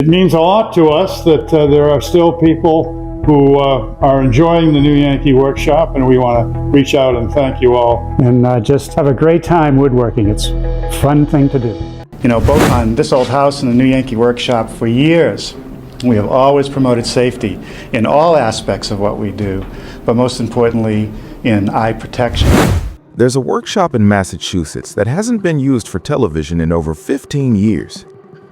It means a lot to us that there are still people who are enjoying the new Yankee Workshop, and we want to reach out and thank you all. And just have a great time woodworking. It's a fun thing to do. You know, both on this old house and the new Yankee Workshop, for years, we have always promoted safety in all aspects of what we do, but most importantly, in eye protection. There's a workshop in Massachusetts that hasn't been used for television in over 15 years.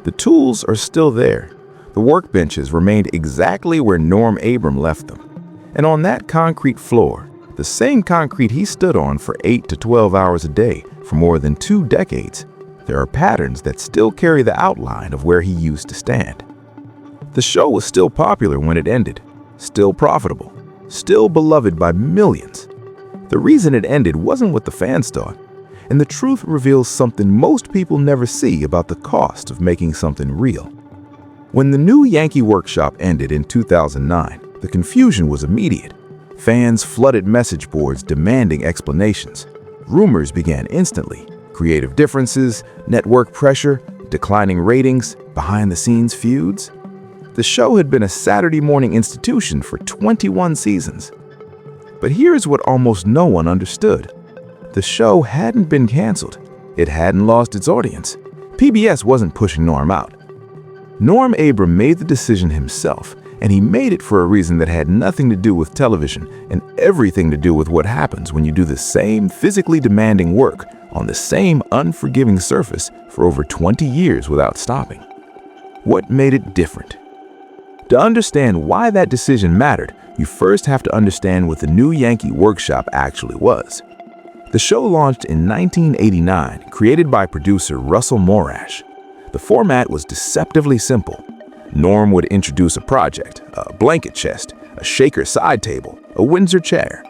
The tools are still there. The workbenches remained exactly where Norm Abram left them. And on that concrete floor, the same concrete he stood on for 8 to 12 hours a day for more than 2 decades, there are patterns that still carry the outline of where he used to stand. The show was still popular when it ended, still profitable, still beloved by millions. The reason it ended wasn't what the fans thought, and the truth reveals something most people never see about the cost of making something real. When the new Yankee Workshop ended in 2009, the confusion was immediate. Fans flooded message boards demanding explanations. Rumors began instantly. Creative differences, network pressure, declining ratings, behind-the-scenes feuds. The show had been a Saturday morning institution for 21 seasons. But here's what almost no one understood. The show hadn't been canceled. It hadn't lost its audience. PBS wasn't pushing Norm out. Norm Abram made the decision himself, and he made it for a reason that had nothing to do with television and everything to do with what happens when you do the same physically demanding work on the same unforgiving surface for over 20 years without stopping. What made it different? To understand why that decision mattered, you first have to understand what the new Yankee Workshop actually was. The show launched in 1989, created by producer Russell Morash. The format was deceptively simple. Norm would introduce a project, a blanket chest, a shaker side table, a Windsor chair.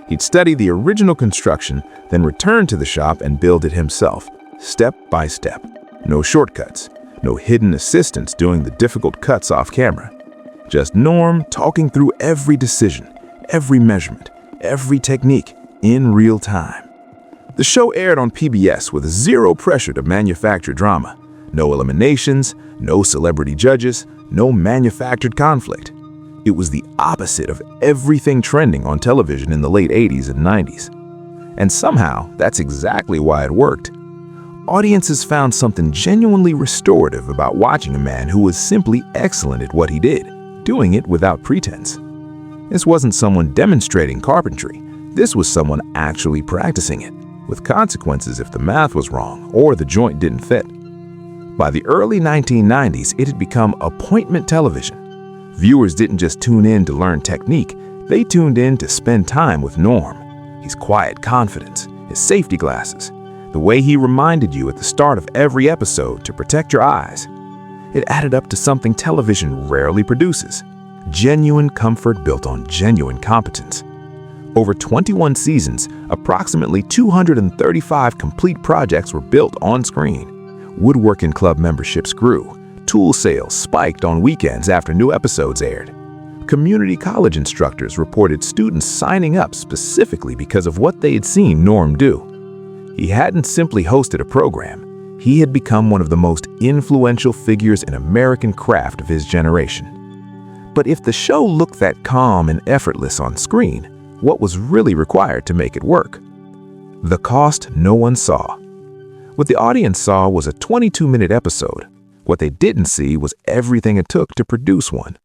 He'd study the original construction, then return to the shop and build it himself, step by step. No shortcuts, no hidden assistants doing the difficult cuts off camera. Just Norm talking through every decision, every measurement, every technique in real time. The show aired on PBS with zero pressure to manufacture drama. No eliminations, no celebrity judges, no manufactured conflict. It was the opposite of everything trending on television in the late 80s and 90s. And somehow, that's exactly why it worked. Audiences found something genuinely restorative about watching a man who was simply excellent at what he did, doing it without pretense. This wasn't someone demonstrating carpentry. This was someone actually practicing it, with consequences if the math was wrong or the joint didn't fit. By the early 1990s, it had become appointment television. Viewers didn't just tune in to learn technique, they tuned in to spend time with Norm. His quiet confidence, his safety glasses, the way he reminded you at the start of every episode to protect your eyes. It added up to something television rarely produces: genuine comfort built on genuine competence. Over 21 seasons, approximately 235 complete projects were built on screen. Woodworking club memberships grew. Tool sales spiked on weekends after new episodes aired. Community college instructors reported students signing up specifically because of what they had seen Norm do. He hadn't simply hosted a program. He had become one of the most influential figures in American craft of his generation. But if the show looked that calm and effortless on screen, what was really required to make it work? The cost no one saw. What the audience saw was a 22-minute episode. What they didn't see was everything it took to produce one.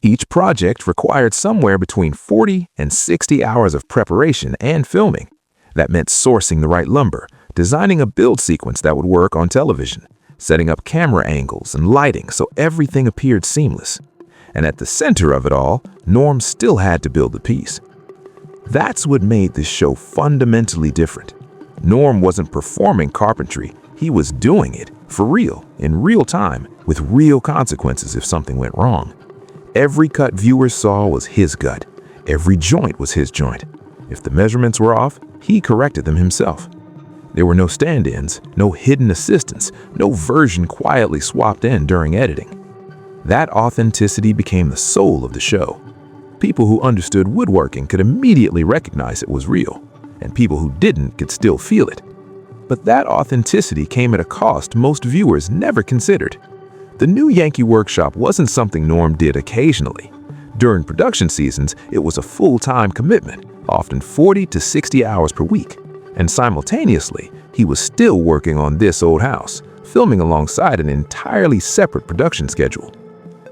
Each project required somewhere between 40 and 60 hours of preparation and filming. That meant sourcing the right lumber, designing a build sequence that would work on television, setting up camera angles and lighting so everything appeared seamless. And at the center of it all, Norm still had to build the piece. That's what made this show fundamentally different. Norm wasn't performing carpentry, he was doing it, for real, in real time, with real consequences if something went wrong. Every cut viewers saw was his gut. Every joint was his joint. If the measurements were off, he corrected them himself. There were no stand-ins, no hidden assistants, no version quietly swapped in during editing. That authenticity became the soul of the show. People who understood woodworking could immediately recognize it was real, and people who didn't could still feel it. But that authenticity came at a cost most viewers never considered. The new Yankee Workshop wasn't something Norm did occasionally. During production seasons, it was a full-time commitment, often 40 to 60 hours per week. And simultaneously, he was still working on This Old House, filming alongside an entirely separate production schedule.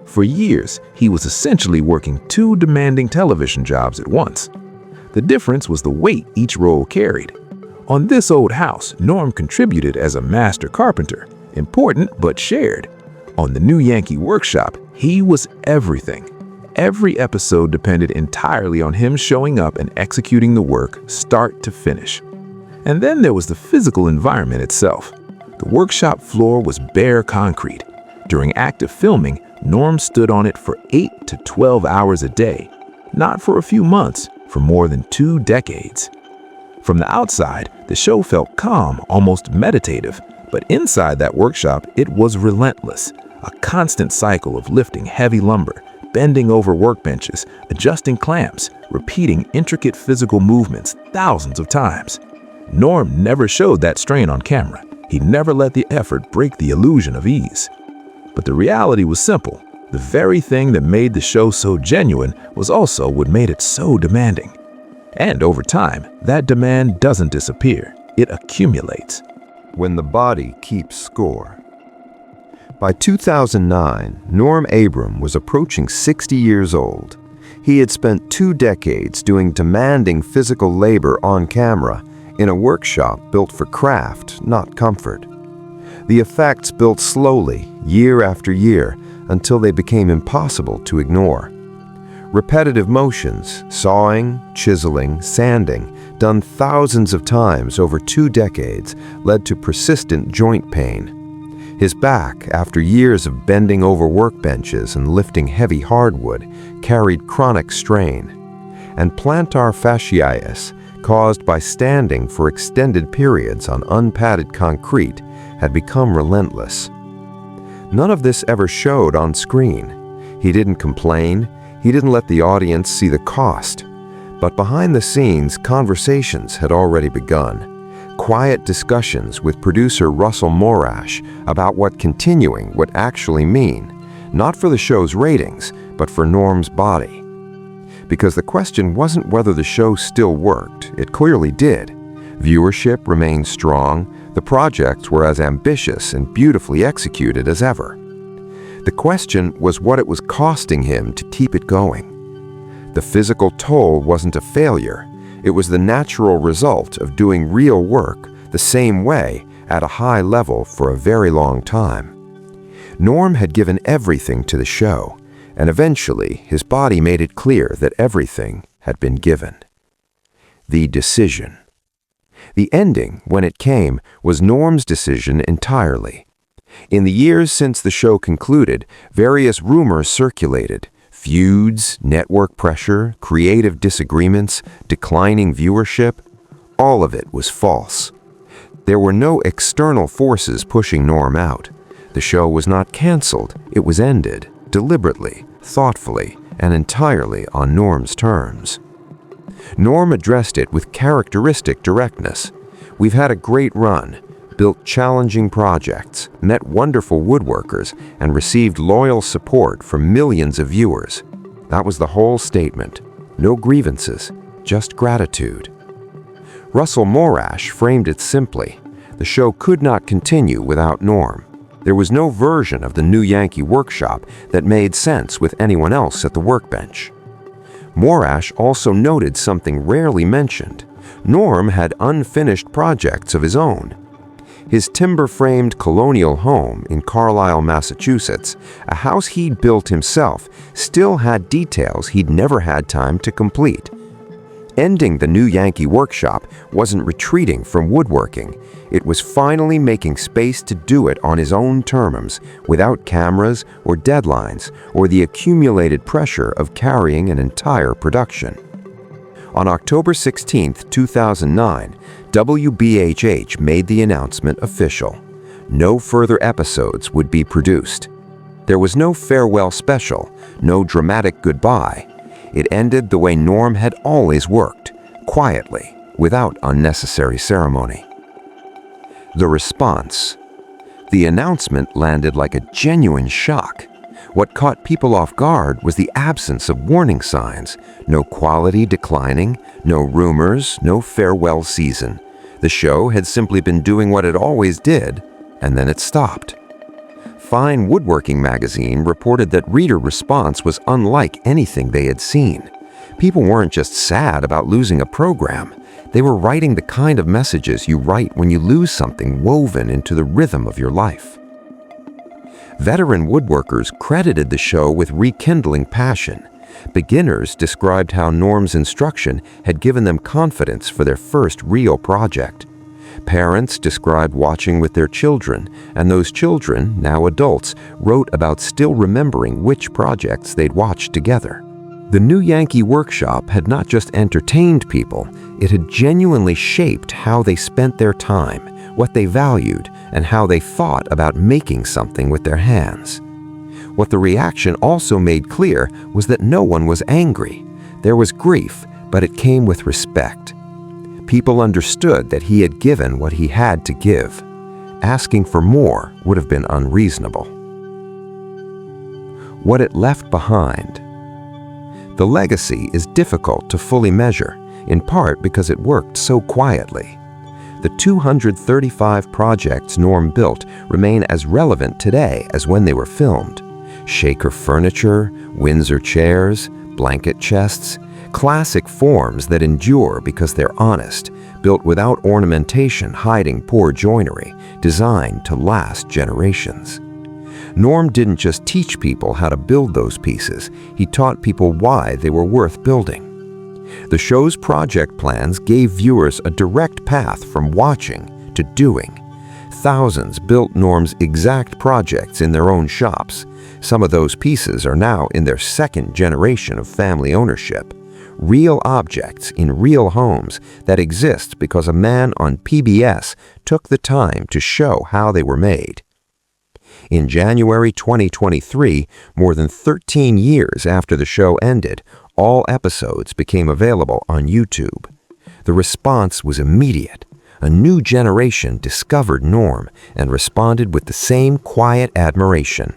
For years, he was essentially working 2 demanding television jobs at once. The difference was the weight each role carried. On This Old House, Norm contributed as a master carpenter, important but shared. On the new Yankee Workshop, he was everything. Every episode depended entirely on him showing up and executing the work, start to finish. And then there was the physical environment itself. The workshop floor was bare concrete. During active filming, Norm stood on it for 8 to 12 hours a day. Not for a few months, for more than 2 decades. From the outside, the show felt calm, almost meditative. But inside that workshop, it was relentless. A constant cycle of lifting heavy lumber, bending over workbenches, adjusting clamps, repeating intricate physical movements thousands of times. Norm never showed that strain on camera. He never let the effort break the illusion of ease. But the reality was simple. The very thing that made the show so genuine was also what made it so demanding. And over time, that demand doesn't disappear. It accumulates. When the body keeps score. By 2009, Norm Abram was approaching 60 years old. He had spent 2 decades doing demanding physical labor on camera in a workshop built for craft, not comfort. The effects built slowly, year after year, until they became impossible to ignore. Repetitive motions, sawing, chiseling, sanding, done thousands of times over 2 decades, led to persistent joint pain. His back, after years of bending over workbenches and lifting heavy hardwood, carried chronic strain. And plantar fasciitis, caused by standing for extended periods on unpadded concrete, had become relentless. None of this ever showed on screen. He didn't complain. He didn't let the audience see the cost. But behind the scenes, conversations had already begun. Quiet discussions with producer Russell Morash about what continuing would actually mean, not for the show's ratings, but for Norm's body. Because the question wasn't whether the show still worked. It clearly did. Viewership remained strong. The projects were as ambitious and beautifully executed as ever. The question was what it was costing him to keep it going. The physical toll wasn't a failure. It was the natural result of doing real work the same way at a high level for a very long time. Norm had given everything to the show, and eventually his body made it clear that everything had been given. The decision. The ending, when it came, was Norm's decision entirely. In the years since the show concluded, various rumors circulated. Feuds, network pressure, creative disagreements, declining viewership. All of it was false. There were no external forces pushing Norm out. The show was not canceled. It was ended, deliberately, thoughtfully, and entirely on Norm's terms. Norm addressed it with characteristic directness. We've had a great run, built challenging projects, met wonderful woodworkers, and received loyal support from millions of viewers. That was the whole statement. No grievances, just gratitude. Russell Morash framed it simply. The show could not continue without Norm. There was no version of the new Yankee Workshop that made sense with anyone else at the workbench. Morash also noted something rarely mentioned. Norm had unfinished projects of his own. His timber-framed colonial home in Carlisle, Massachusetts, a house he'd built himself, still had details he'd never had time to complete. Ending the new Yankee Workshop wasn't retreating from woodworking. It was finally making space to do it on his own terms, without cameras or deadlines or the accumulated pressure of carrying an entire production. On October 16, 2009, WBHH made the announcement official. No further episodes would be produced. There was no farewell special, no dramatic goodbye. It ended the way Norm had always worked, quietly, without unnecessary ceremony. The response. The announcement landed like a genuine shock. What caught people off guard was the absence of warning signs. No quality declining, no rumors, no farewell season. The show had simply been doing what it always did, and then it stopped. Fine Woodworking magazine reported that reader response was unlike anything they had seen. People weren't just sad about losing a program. They were writing the kind of messages you write when you lose something woven into the rhythm of your life. Veteran woodworkers credited the show with rekindling passion. Beginners described how Norm's instruction had given them confidence for their first real project. Parents described watching with their children, and those children, now adults, wrote about still remembering which projects they'd watched together. The new Yankee Workshop had not just entertained people, it had genuinely shaped how they spent their time, what they valued, and how they thought about making something with their hands. What the reaction also made clear was that no one was angry. There was grief, but it came with respect. People understood that he had given what he had to give. Asking for more would have been unreasonable. What it left behind. The legacy is difficult to fully measure, in part because it worked so quietly. The 235 projects Norm built remain as relevant today as when they were filmed. Shaker furniture, Windsor chairs, blanket chests, classic forms that endure because they're honest, built without ornamentation hiding poor joinery, designed to last generations. Norm didn't just teach people how to build those pieces, he taught people why they were worth building. The show's project plans gave viewers a direct path from watching to doing. Thousands built Norm's exact projects in their own shops. Some of those pieces are now in their second generation of family ownership. Real objects in real homes that exist because a man on PBS took the time to show how they were made. In January 2023, more than 13 years after the show ended, all episodes became available on YouTube. The response was immediate. A new generation discovered Norm and responded with the same quiet admiration.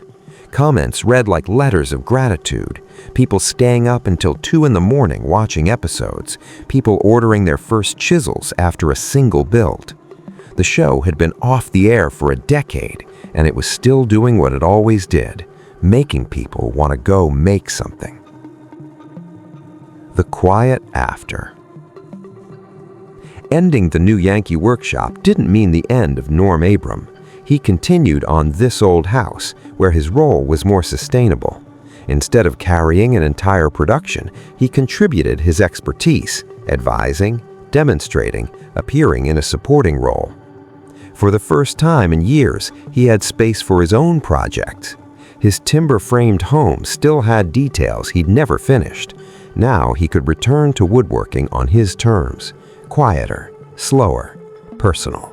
Comments read like letters of gratitude. People staying up until 2 in the morning watching episodes. People ordering their first chisels after a single build. The show had been off the air for a decade, and it was still doing what it always did, making people want to go make something. The quiet after. Ending the new Yankee Workshop didn't mean the end of Norm Abram. He continued on This Old House, where his role was more sustainable. Instead of carrying an entire production, he contributed his expertise, advising, demonstrating, appearing in a supporting role. For the first time in years, he had space for his own projects. His timber-framed home still had details he'd never finished. Now he could return to woodworking on his terms, quieter, slower, personal.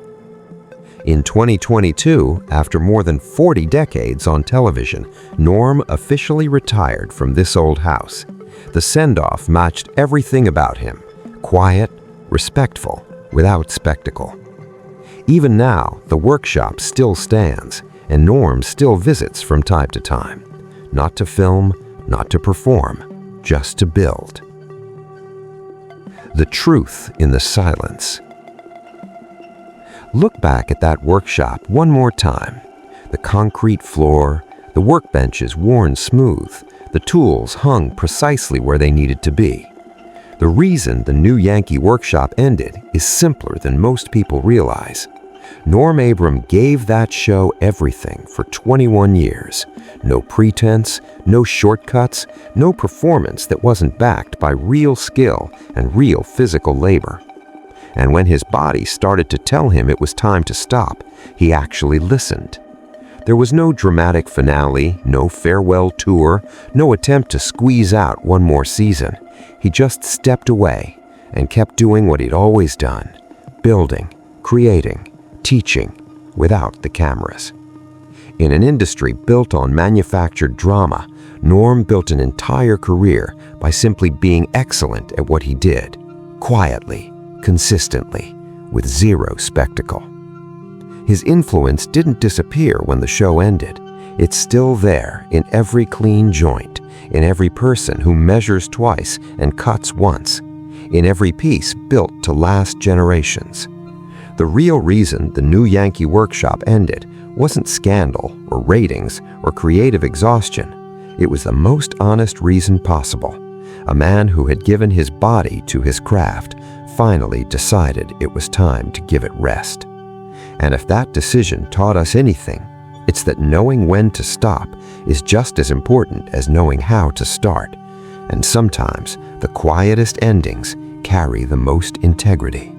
In 2022, after more than 40 decades on television, Norm officially retired from This Old House. The send-off matched everything about him: quiet, respectful, without spectacle. Even now, the workshop still stands, and Norm still visits from time to time. Not to film, not to perform, just to build. The truth in the silence. Look back at that workshop one more time. The concrete floor, the workbenches worn smooth, the tools hung precisely where they needed to be. The reason the new Yankee Workshop ended is simpler than most people realize. Norm Abram gave that show everything for 21 years. No pretense, no shortcuts, no performance that wasn't backed by real skill and real physical labor. And when his body started to tell him it was time to stop, he actually listened. There was no dramatic finale, no farewell tour, no attempt to squeeze out one more season. He just stepped away and kept doing what he'd always done: building, creating, teaching, without the cameras. In an industry built on manufactured drama, Norm built an entire career by simply being excellent at what he did, quietly, consistently, with zero spectacle. His influence didn't disappear when the show ended. It's still there in every clean joint, in every person who measures twice and cuts once, in every piece built to last generations. The real reason the new Yankee Workshop ended wasn't scandal or ratings or creative exhaustion. It was the most honest reason possible. A man who had given his body to his craft finally decided it was time to give it rest. And if that decision taught us anything, it's that knowing when to stop is just as important as knowing how to start. And sometimes the quietest endings carry the most integrity.